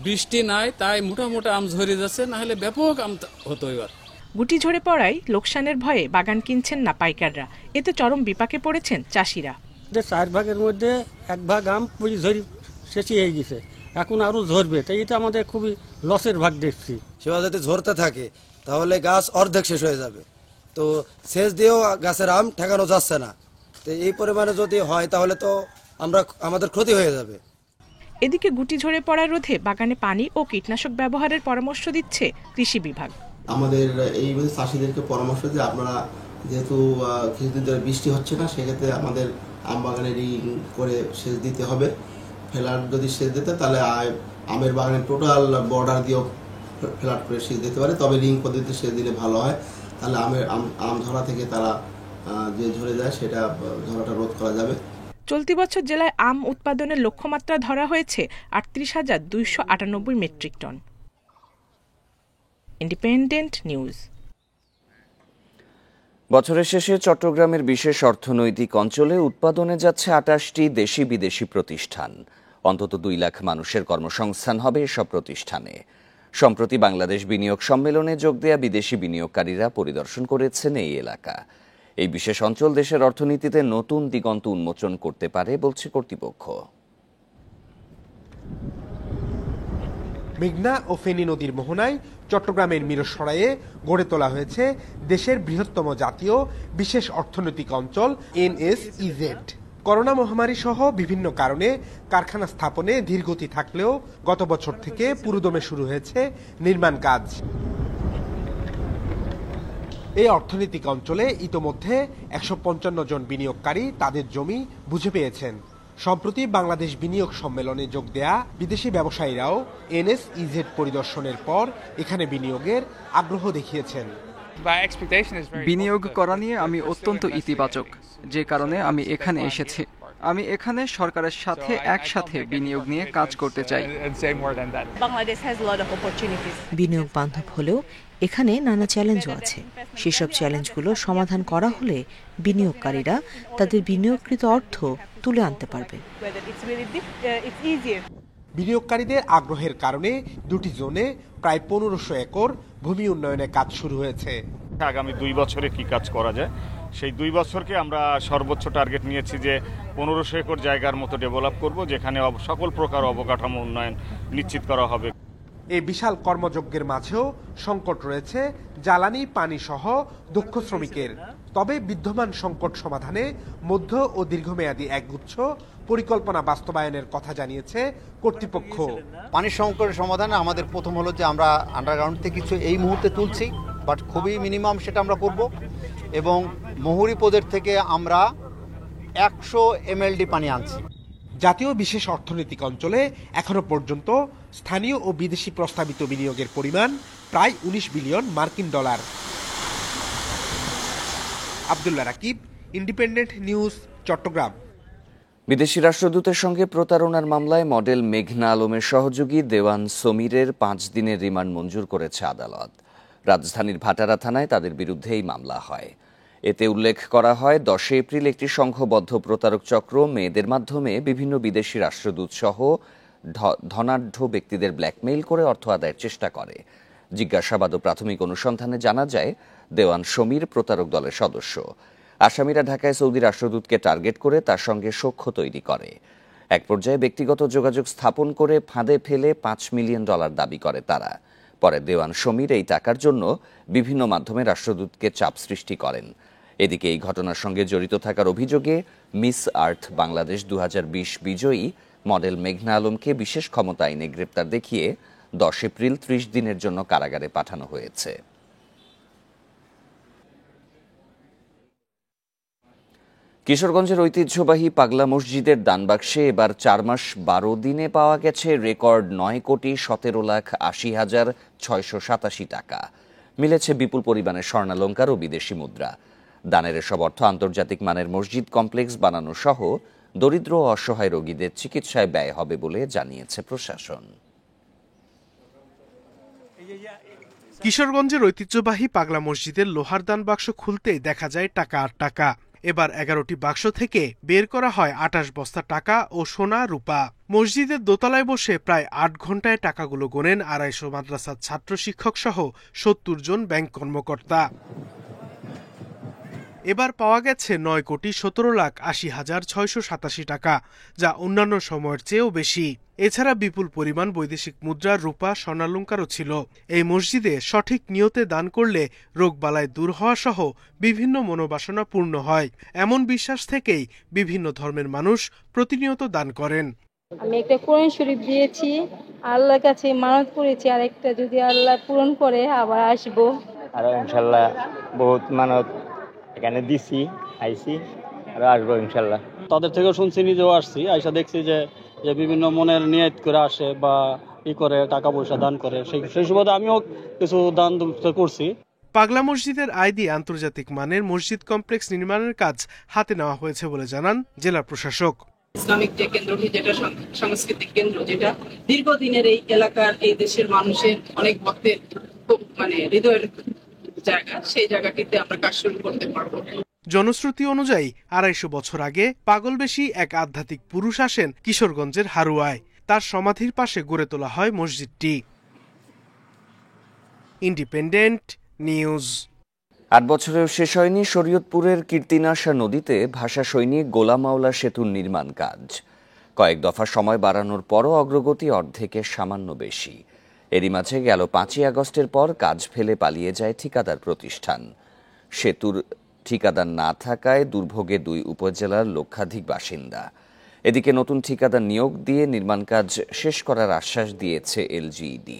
[SPEAKER 32] বৃষ্টি নাই, তাই মোটা মোটা আম ঝরে যাচ্ছে, না হলে ব্যাপক আম হতো। এবার
[SPEAKER 30] গুটি ঝরে পড়ায় লোকসানের ভয়ে বাগান কিনছেন না পাইকাররা। এতে চরম বিপাকে পড়েছেন চাষিরা।
[SPEAKER 33] 4 ভাগের মধ্যে 1 ভাগ আম পুরি ঝরি শেষই হয়ে গেছে,
[SPEAKER 7] এখন আরও ঝরবে, তাই এটা আমাদের খুবই লসের ভাগ দেখছি।
[SPEAKER 9] সেবা যদি ঝরতে থাকে তাহলে গাছ অর্ধেক শেষ হয়ে যাবে, তো সেচ দিয়েও গাছের আম ঠেকানো যাচ্ছে না। তো এই পরিমাণে যদি হয় তাহলে তো আমাদের ক্ষতি হয়ে যাবে।
[SPEAKER 30] এদিকে গুটি ঝরে পড়া রোধে বাগানে পানি ও কীটনাশক ব্যবহারের পরামর্শ দিচ্ছে কৃষি বিভাগ।
[SPEAKER 10] আমাদের এই চাষিদেরকে পরামর্শ যে আপনারা যেহেতু কিছুদিন ধরে বৃষ্টি হচ্ছে না, সেক্ষেত্রে আমাদের আম বাগানে রিং করে সেচ দিতে হবে। ফ্ল্যাট যদি সেচ দিতে তাহলে আমের বাগানের টোটাল বর্ডার দিয়েও ফ্ল্যাট করে সেচ দিতে পারে, তবে রিং পদ্ধতিতে সেচ দিলে ভালো হয়। তাহলে আম ঝরা থেকে তারা যে ঝরে যায় সেটা ঝরাটা রোধ করা যাবে।
[SPEAKER 30] চলতি বছর জেলায় আম উৎপাদনের লক্ষ্যমাত্রা ধরা হয়েছে ৩৮,২৯৮ মেট্রিক টন। Independent news.
[SPEAKER 3] বছরের শেষে চট্টগ্রামের বিশেষ অর্থনৈতিক অঞ্চলে উৎপাদনে যাচ্ছে ২৮টি দেশি বিদেশি প্রতিষ্ঠান। অন্তত ২ লাখ মানুষের কর্মসংস্থান হবে এসব প্রতিষ্ঠানে। সম্প্রতি বাংলাদেশ বিনিয়োগ সম্মেলনে যোগ দেয়া বিদেশি বিনিয়োগকারীরা পরিদর্শন করেছেন এই এলাকা। এই বিশেষ অঞ্চল দেশের অর্থনীতিতে নতুন দিগন্ত উন্মোচন করতে পারে বলছে কর্তৃপক্ষ।
[SPEAKER 11] মেঘনা ও ফেনী নদীর মোহনায় চট্টগ্রামের মিরসরাইয়ে গড়ে তোলা হয়েছে দেশের বৃহত্তম জাতীয় বিশেষ অর্থনৈতিক অঞ্চল NSEZ। করোনা মহামারী সহ বিভিন্ন কারণে কারখানা স্থাপনে ধীরগতি থাকলেও গত বছর থেকে পুরোদমে শুরু হয়েছে নির্মাণ কাজ। এই অর্থনৈতিক অঞ্চলে ইতোমধ্যে ১৫৫ জন বিনিয়োগকারী তাদের জমি বুঝে পেয়েছেন। সম্প্রতি বাংলাদেশ বিনিয়োগ সম্মেলনে যোগ দেয়া বিদেশি ব্যবসায়ীরাও NSEZ পরিদর্শনের পর এখানে বিনিয়োগের আগ্রহ দেখিয়েছেন।
[SPEAKER 12] বিনিয়োগ করা নিয়ে আমি অত্যন্ত ইতিবাচক, যে কারণে আমি এখানে এসেছি। আমি এখানে সরকারের সাথে একসাথে বিনিয়োগ নিয়ে কাজ করতে চাই।
[SPEAKER 13] বিনিয়োগ বান্ধব হলেও এখানে নানা চ্যালেঞ্জও আছে। সেসব চ্যালেঞ্জগুলো সমাধান করা হলে বিনিয়োগকারীরা তাদের বিনিয়োগকৃত অর্থ তুলে আনতে পারবে।
[SPEAKER 11] বিনিয়োগকারীদের আগ্রহের কারণে দুটি জোনে প্রায় ১৫০০ একর ভূমি উন্নয়নের কাজ শুরু হয়েছে।
[SPEAKER 14] আগামী 2 বছরে কি কাজ করা যায়, সেই 2 বছরকে আমরা সর্বোচ্চ টার্গেট নিয়েছি যে ১৫০০ একর জায়গার মতো ডেভেলপ করব, যেখানে সকল প্রকার অবকাঠামো উন্নয়ন নিশ্চিত করা হবে।
[SPEAKER 11] এই বিশাল কর্মযজ্ঞের মাঝেও সংকট রয়েছে জ্বালানি, পানি সহ দক্ষ শ্রমিকের। তবে বিদ্যমান সংকট সমাধানে মধ্য ও দীর্ঘমেয়াদী একগুচ্ছ পরিকল্পনা বাস্তবায়নের কথা জানিয়েছে কর্তৃপক্ষ।
[SPEAKER 15] পানির সংকটের সমাধানে আমাদের প্রথম হলো যে আমরা আন্ডারগ্রাউন্ড থেকে কিছু এই মুহূর্তে তুলছি, বাট খুবই মিনিমাম সেটা আমরা করব, এবং মহুরী প্রজেক্ট থেকে আমরা 100 MLD পানি আনছি।
[SPEAKER 11] জাতীয় বিশেষ অর্থনৈতিক অঞ্চলে এখনো পর্যন্ত স্থানীয় ও বিদেশি প্রস্তাবিত বিনিয়োগের পরিমাণ প্রায় 19 বিলিয়ন মার্কিন dollar. Abdullah Rakib, Independent News, Chattogram.
[SPEAKER 3] বিদেশি রাষ্ট্রদূতের সঙ্গে প্রতারণার মামলায় মডেল মেঘনা আলমের সহযোগী দেওয়ান সমীরের 5 দিনের রিমান্ড মঞ্জুর করেছে আদালত। রাজধানীর ভাটারা থানায় তাদের বিরুদ্ধে এই মামলা হয়। এতে উল্লেখ করা হয় 10 এপ্রিল একটি সংঘবদ্ধ প্রতারক চক্র মেয়েদের মাধ্যমে বিভিন্ন বিদেশি রাষ্ট্রদূত সহ ধনাঢ্য ব্যক্তিদের ব্ল্যাকমেইল করে অর্থ আদায়ের চেষ্টা করে। জিজ্ঞাসাবাদ ও প্রাথমিক অনুসন্ধানে জানা যায় দেওয়ান সমীর প্রতারক দলের সদস্য। আসামিরা ঢাকায় সৌদি রাষ্ট্রদূতকে টার্গেট করে তার সঙ্গে সখ্য তৈরি করে। এক পর্যায়ে ব্যক্তিগত যোগাযোগ স্থাপন করে ফাঁদে ফেলে $5 মিলিয়ন দাবি করে তারা। পরে দেওয়ান সমীর এই টাকার জন্য বিভিন্ন মাধ্যমে রাষ্ট্রদূতকে চাপ সৃষ্টি করেন। এদিকে এই ঘটনার সঙ্গে জড়িত থাকার অভিযোগে মিস আর্থ বাংলাদেশ 2020 বিজয়ী মডেল মেঘনা আলমকে বিশেষ ক্ষমতা আইনে গ্রেপ্তার দেখিয়ে 10 এপ্রিল 30 দিনের জন্য কারাগারে পাঠানো হয়েছে। কিশোরগঞ্জের ঐতিহ্যবাহী পাগলা মসজিদের দানবাক্সে এবার 4 মাস 12 দিনে পাওয়া গেছে রেকর্ড 9,17,80,687 টাকা। মিলেছে বিপুল পরিমাণের স্বর্ণালংকার ও বিদেশি মুদ্রা। দানের এসব অর্থ আন্তর্জাতিক মানের মসজিদ কমপ্লেক্স বানানো সহ দরিদ্র ও অসহায় রোগীদের চিকিৎসায় ব্যয় হবে বলে জানিয়েছে প্রশাসন।
[SPEAKER 11] কিশোরগঞ্জের ঐতিহ্যবাহী পাগলা মসজিদের লোহার দান বাক্স খুলতেই দেখা যায় টাকা আর টাকা। এবার 11টি বাক্স থেকে বের করা হয় 28 বস্তা টাকা ও সোনা রূপা। মসজিদের দোতলায় বসে প্রায় 8 ঘন্টায় টাকাগুলো গোনেন 250 মাদ্রাসার ছাত্র শিক্ষক সহ 70 জন ব্যাংক কর্মকর্তা। এবার পাওয়া গেছে 9,17,80,687 টাকা, যা অন্যান্য সময়ের চেয়েও বেশি। এছাড়া বিপুল পরিমাণ বৈদেশিক মুদ্রা, রূপা, স্বর্ণালংকারও ছিল। এই মসজিদে সঠিক নিয়তে দান করলে রোগবালাই দূর হওয়া সহ বিভিন্ন মনোবাসনা পূর্ণ হয়, এমন বিশ্বাস থেকেই বিভিন্ন ধর্মের মানুষ প্রতিনিয়ত দান করেন।
[SPEAKER 1] আমি একটা কোরআন শরীফ দিয়েছি, আল্লাহর কাছে মানত করেছি, আর একটা যদি আল্লাহ পূরণ করে আবার আসবো।
[SPEAKER 2] আর ইনশাল্লাহ বহুত মানত এখানে দিছি, আইছি আর আসবো ইনশাল্লাহ।
[SPEAKER 16] তাদের থেকেও শুনছি, নিজেও আসছি, আইসা দেখছি যে বিভিন্ন মনের নিয়ত করে আসে বা ই করে টাকা পয়সা দান করে, সেই সুবাদে আমিও কিছু দান করছি।
[SPEAKER 11] পাগলা মসজিদের আয় দিয়ে আন্তর্জাতিক মানের মসজিদ কমপ্লেক্স নির্মাণের কাজ হাতে নেওয়া হয়েছে বলে জানান জেলা প্রশাসক।
[SPEAKER 17] ইসলামিক যে কেন্দ্রটি, যেটা সাংস্কৃতিক কেন্দ্র, যেটা দীর্ঘদিনের এই এলাকার, এই দেশের মানুষের অনেক ভক্তের হৃদয়ের জায়গা, সেই জায়গাটিতে আমরা কাজ শুরু করতে পারবো।
[SPEAKER 11] জনশ্রুতি অনুযায়ী 250 বছর আগে পাগলবেশী এক আধ্যাত্মিক পুরুষ আসেন কিশোরগঞ্জের হারুয়ায়। তার সমাধির পাশে গড়ে তোলা হয় মসজিদটি। Independent news.
[SPEAKER 3] 8 বছরেও শেষ হয়নি শরীয়তপুরের কীর্তিনাশা নদীতে ভাষা সৈনিক গোলাম মাওলা সেতুর নির্মাণ কাজ। কয়েক দফা সময় বাড়ানোর পরও অগ্রগতি অর্ধেকের সামান্য বেশি। এরই মাঝে গেল 5ই আগস্টের পর কাজ ফেলে পালিয়ে যায় ঠিকাদার প্রতিষ্ঠান। সেতুর ঠিকাদার না থাকায় দুর্ভোগে 2 উপজেলার লক্ষাধিক বাসিন্দা। এদিকে নতুন ঠিকাদার নিয়োগ দিয়ে নির্মাণ কাজ শেষ করার আশ্বাস দিয়েছে এলজিইডি।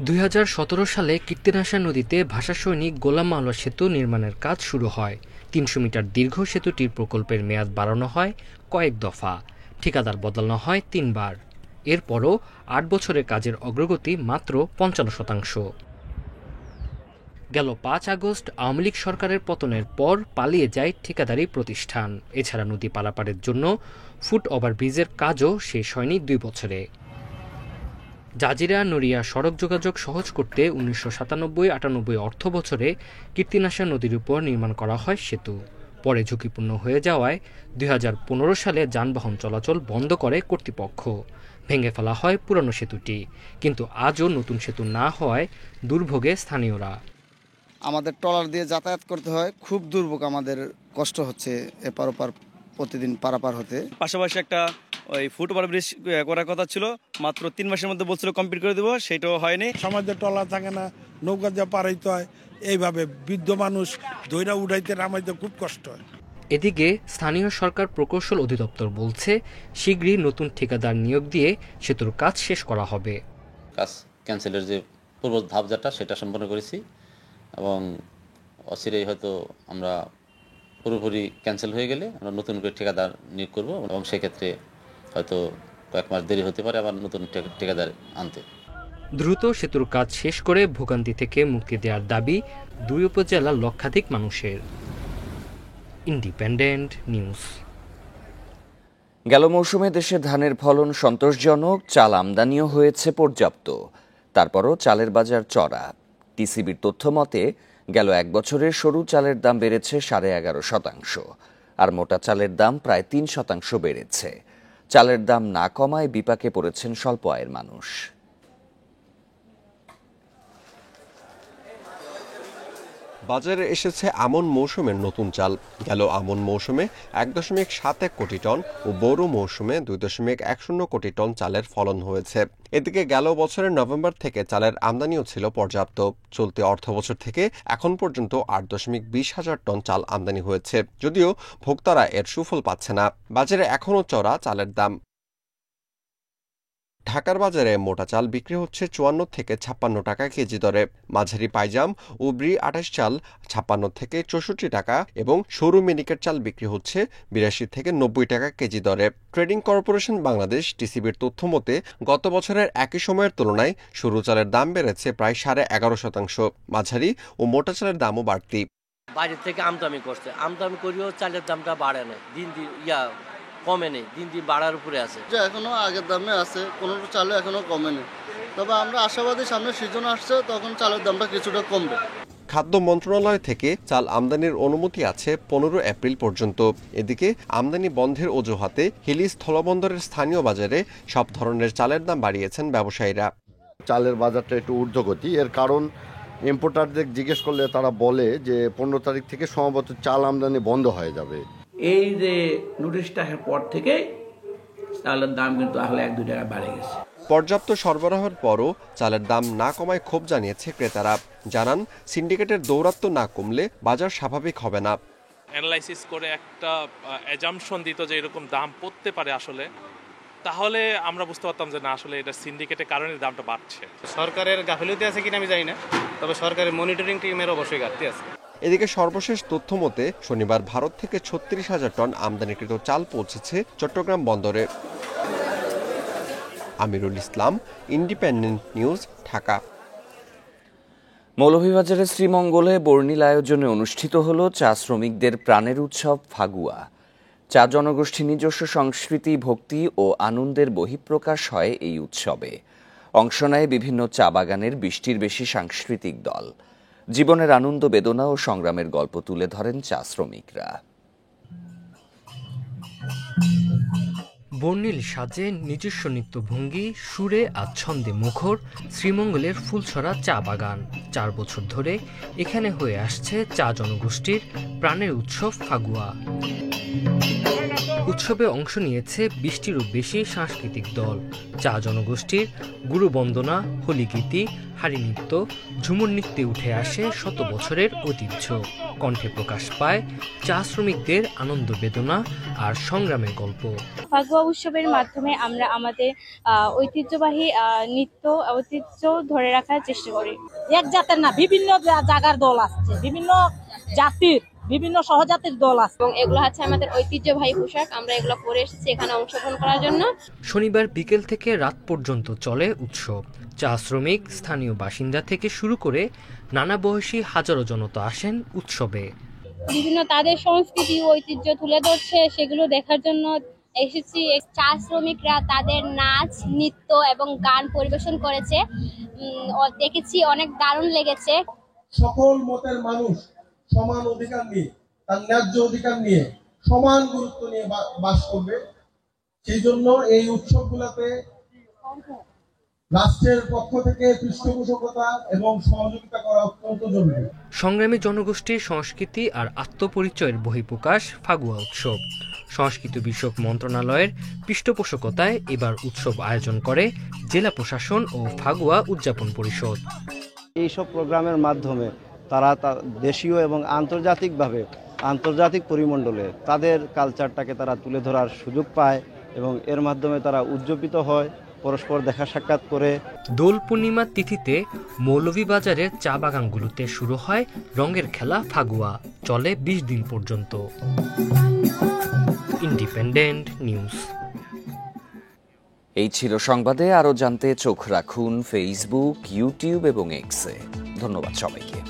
[SPEAKER 18] 2017 সালে কীর্তিনাশা নদীতে ভাষা সৈনিক গোলাম মাওলা সেতু নির্মাণের কাজ শুরু হয়। 300 মিটার দীর্ঘ সেতুটির প্রকল্পের মেয়াদ বাড়ানো হয় কয়েক দফা, ঠিকাদার বদলানো হয় 3 বার। এরপরও 8 বছরের কাজের অগ্রগতি মাত্র 55%। গেল 5 আগস্ট আওয়ামী লীগ সরকারের পতনের পর পালিয়ে যায় ঠিকাদারি প্রতিষ্ঠান। এছাড়া নদী পারাপারের জন্য ফুট ওভারব্রিজের কাজও শেষ হয়নি 2 বছরে। জাজিরা নড়িয়া সড়ক যোগাযোগ সহজ করতে 1997-98 অর্থ বছরে কীর্তিনাশা নদীর উপর নির্মাণ করা হয় সেতু। পরে ঝুঁকিপূর্ণ হয়ে যাওয়ায় 2015 সালে যানবাহন চলাচল বন্ধ করে কর্তৃপক্ষ। ভেঙে ফেলা হয় পুরনো সেতুটি, কিন্তু আজও নতুন সেতু না হওয়ায় দুর্ভোগে স্থানীয়রা।
[SPEAKER 19] আমাদের ট্রলার দিয়ে যাতায়াত করতে হয়, খুব দুর্ভোগ, আমাদের কষ্ট হচ্ছে এপার ওপার প্রতিদিন পারাপার হতে।
[SPEAKER 20] পাশাপাশি একটা ফুট ওভারব্রিজ করার কথা ছিল, মাত্র 3 মাসের মধ্যে বলছিল কমপ্লিট করে দেবো, সেটাও হয়নি।
[SPEAKER 31] সমাজের ট্রলার থাকে না, নৌকা দিয়ে পারাইতে হয়, এইভাবে বৃদ্ধ মানুষ দইরা উঠাইতে নামাইতে খুব কষ্ট হয়।
[SPEAKER 18] এদিকে স্থানীয় সরকার প্রকৌশল অধিদপ্তর বলছে শীঘ্রই নতুন ঠিকাদার নিয়োগ দিয়ে সেতুর কাজ শেষ করা হবে।
[SPEAKER 21] কাজ ক্যান্সেলের যে পূর্ব ধাপ যেটা, সেটা সম্পন্ন করেছি এবং অচিরেই হয়তো আমরা পুরোপুরি ক্যান্সেল হয়ে গেলে আমরা নতুন করে ঠিকাদার নিয়োগ করব এবং সেক্ষেত্রে হয়তো কয়েক মাস দেরি হতে পারে আবার নতুন ঠিকাদার আনতে।
[SPEAKER 18] দ্রুত সেতুর কাজ শেষ করে ভোগান্তি থেকে মুক্তি দেওয়ার দাবি 2 উপজেলার লক্ষাধিক মানুষের। Independent news.
[SPEAKER 3] গেল মৌসুমে দেশে ধানের ফলন সন্তোষজনক, চাল আমদানিও হয়েছে পর্যাপ্ত। তারপরও চালের বাজার চড়া। টিসিবির তথ্য মতে গেল 1 বছরে সরু চালের দাম বেড়েছে 11.5%, আর মোটা চালের দাম প্রায় 3% বেড়েছে। চালের দাম না কমায় বিপাকে পড়েছেন স্বল্প আয়ের মানুষ।
[SPEAKER 22] বাজারে এসেছে আমন মৌসুমের নতুন চাল। গেল আমন মৌসুমে 1.71 কোটি টন ও বোরো মৌসুমে 2.10 কোটি টন চালের ফলন হয়েছে। এদিকে গেল বছরের নভেম্বর থেকে চালের আমদানিও ছিল পর্যাপ্ত। চলতি অর্থবছর থেকে এখন পর্যন্ত 8.20 হাজার টন চাল আমদানি হয়েছে, যদিও ভোক্তারা এর সুফল পাচ্ছে না। বাজারে এখনও চড়া চালের দাম। ঢাকার বাজারে মোটা চাল বিক্রি হচ্ছে 54 থেকে 56 টাকা কেজি দরে, মাঝারি পাইজাম ও ব্রি 28 চাল 56 থেকে 64 টাকা এবং সরু মিনিকেট চাল বিক্রি হচ্ছে 82 থেকে 90 টাকা কেজি দরে। ট্রেডিং কর্পোরেশন বাংলাদেশ টিসিবির তথ্য মতে গত বছরের একই সময়ের তুলনায় সরু চালের দাম বেড়েছে প্রায় 11.5%, মাঝারি ও মোটা চালের দামও বাড়তি।
[SPEAKER 23] বাইরে থেকে আমদানি করছে, আমদানি করিও চালের দামটা বাড়ে না, দিন দিন কমে নেই, দিন দিন বাড়ার উপরে আছে।
[SPEAKER 19] এখনো আগের দামে আছে, কোনো চালও এখনো কমে নেই। তবে আমরা আশাবাদী সামনে সিজন আসছে, তখন চালের দামটা কিছুটা কমবে।
[SPEAKER 22] খাদ্য মন্ত্রণালয় থেকে চাল আমদানির অনুমতি আছে 15 এপ্রিল পর্যন্ত। এদিকে আমদানি বন্ধের অজুহাতে হিলি স্থলবন্দরের স্থানীয় বাজারে সব ধরনের চালের দাম বাড়িয়েছেন ব্যবসায়ীরা।
[SPEAKER 24] চালের বাজারটা একটু ঊর্ধ্বগতি, এর কারণ
[SPEAKER 4] ইম্পোর্টারদের জিজ্ঞেস করলে তারা বলে যে 15 তারিখ থেকে সম্ভবত চাল আমদানি বন্ধ হয়ে যাবে।
[SPEAKER 5] এই যে নোটিশটা পর থেকে চালের দাম কিন্তু আসলে 1-2 টাকা বেড়ে গেছে।
[SPEAKER 22] পর্যাপ্ত সরবরাহের পরও চালের দাম না কমায় ক্ষোভ জানিয়েছে ক্রেতারা। জানান, সিন্ডিকেটের দৌরাত্ম্য না কমলে বাজার স্বাভাবিক হবে না।
[SPEAKER 6] অ্যানালাইসিস করে একটা অ্যাজাম্পশন দিত যে এরকম দাম পড়তে পারে আসলে, তাহলে আমরা বুঝতে পারতাম যে না আসলে এটা সিন্ডিকেটের কারণে দামটা বাড়ছে।
[SPEAKER 7] সরকারের গাফিলতি আছে কিনা আমি জানি না, তবে সরকারের মনিটরিং টিমের অবশ্যই ঘাটতি আছে।
[SPEAKER 22] এদিকে সর্বশেষ তথ্য মতে শনিবার ভারত থেকে 36,000 টন আমদানিকৃত চাল পৌঁছেছে চট্টগ্রাম বন্দরে। Amirul Islam, independent news, Dhaka.
[SPEAKER 3] মৌলভীবাজারের শ্রীমঙ্গলে বর্ণিল আয়োজনে অনুষ্ঠিত হল চা শ্রমিকদের প্রাণের উৎসব ফাগুয়া। চা জনগোষ্ঠী নিজস্ব সংস্কৃতি, ভক্তি ও আনন্দের বহিঃপ্রকাশ হয় এই উৎসবে। অংশ নেয় বিভিন্ন চা বাগানের 20টির বেশি সাংস্কৃতিক দল। জীবনের আনন্দ, বেদনা ও সংগ্রামের গল্প তুলে ধরেন চা শ্রমিকরা।
[SPEAKER 18] বর্ণিল সাজে নিজস্ব নৃত্যভঙ্গি, সুরে আর ছন্দে মুখর শ্রীমঙ্গলের ফুলছড়া চা বাগান। 4 বছর ধরে এখানে হয়ে আসছে চা জনগোষ্ঠীর প্রাণের উৎসব ফাগুয়া। উৎসবে অংশ নিয়েছে 20টিরও বেশি সাংস্কৃতিক দল। চা জনগোষ্ঠীর গুরুবন্দনা, হোলিগীতি, হাড়ি নৃত্য, ঝুমুর নৃত্যে উঠে আসে শত বছরের ঐতিহ্য। কণ্ঠে প্রকাশ পায় চা শ্রমিকদের আনন্দ, বেদনা আর সংগ্রামের গল্প।
[SPEAKER 8] ফাগুয়া উৎসবের মাধ্যমে আমরা আমাদের ঐতিহ্যবাহী নৃত্য, ঐতিহ্য ধরে রাখার চেষ্টা করি।
[SPEAKER 24] এক জাতের না, বিভিন্ন জায়গার দল আসছে, বিভিন্ন জাতির, বিভিন্ন সহজাতির দল আছে
[SPEAKER 8] এবং এগুলো হচ্ছে আমাদের ঐতিহ্যবাহী পোশাক। আমরা এগুলো পরে এসেছি এখানে অংশগ্রহণ করার জন্য।
[SPEAKER 18] শনিবার বিকেল থেকে রাত পর্যন্ত চলে উৎসব। চা শ্রমিক, স্থানীয় বাসিন্দা থেকে শুরু করে নানা বয়সী হাজারো জনতা আসেন উৎসবে।
[SPEAKER 8] বিভিন্ন তাদের সংস্কৃতি ও ঐতিহ্য তুলে ধরছে, সেগুলো দেখার জন্য এসেছি। চা শ্রমিকরা তাদের নাচ, নৃত্য এবং গান পরিবেশন করেছে, দেখেছি, অনেক দারুণ লেগেছে।
[SPEAKER 25] সকল মতের মানুষ সমান অধিকার নিয়ে, তার ন্যায্য অধিকার নিয়ে, সমান গুরুত্ব নিয়ে বাস করবে। সেই জন্য এই উৎসবগুলোতে রাষ্ট্রের পক্ষ থেকে পৃষ্ঠপোষকতা এবং সহযোগিতা করা অত্যন্ত জরুরি।
[SPEAKER 18] সংগ্রামী জনগোষ্ঠীর সংস্কৃতি আর আত্মপরিচয়ের বহিঃপ্রকাশ ফাগুয়া উৎসব। সংস্কৃতি বিষয়ক মন্ত্রণালয়ের পৃষ্ঠপোষকতায় এবার উৎসব আয়োজন করে জেলা প্রশাসন ও ফাগুয়া উদযাপন পরিষদ।
[SPEAKER 26] এইসব প্রোগ্রামের মাধ্যমে তারা দেশীয় এবং আন্তর্জাতিক পরিমণ্ডলে তাদের কালচারটাকে তারা তুলে ধরার সুযোগ পায় এবং এর মাধ্যমে তারা উজ্জীবিত হয়, পরস্পর দেখা সাক্ষাৎ করে।
[SPEAKER 18] দোল পূর্ণিমা তিথিতে মৌলভীবাজারের চা বাগানগুলোতে শুরু হয় রঙের খেলা ফাগুয়া, চলে 20 দিন পর্যন্ত। Independent news.
[SPEAKER 3] এই ছিল সংবাদে। আরও জানতে চোখ রাখুন ফেসবুক, ইউটিউব এবং এক্সে। ধন্যবাদ সবাইকে।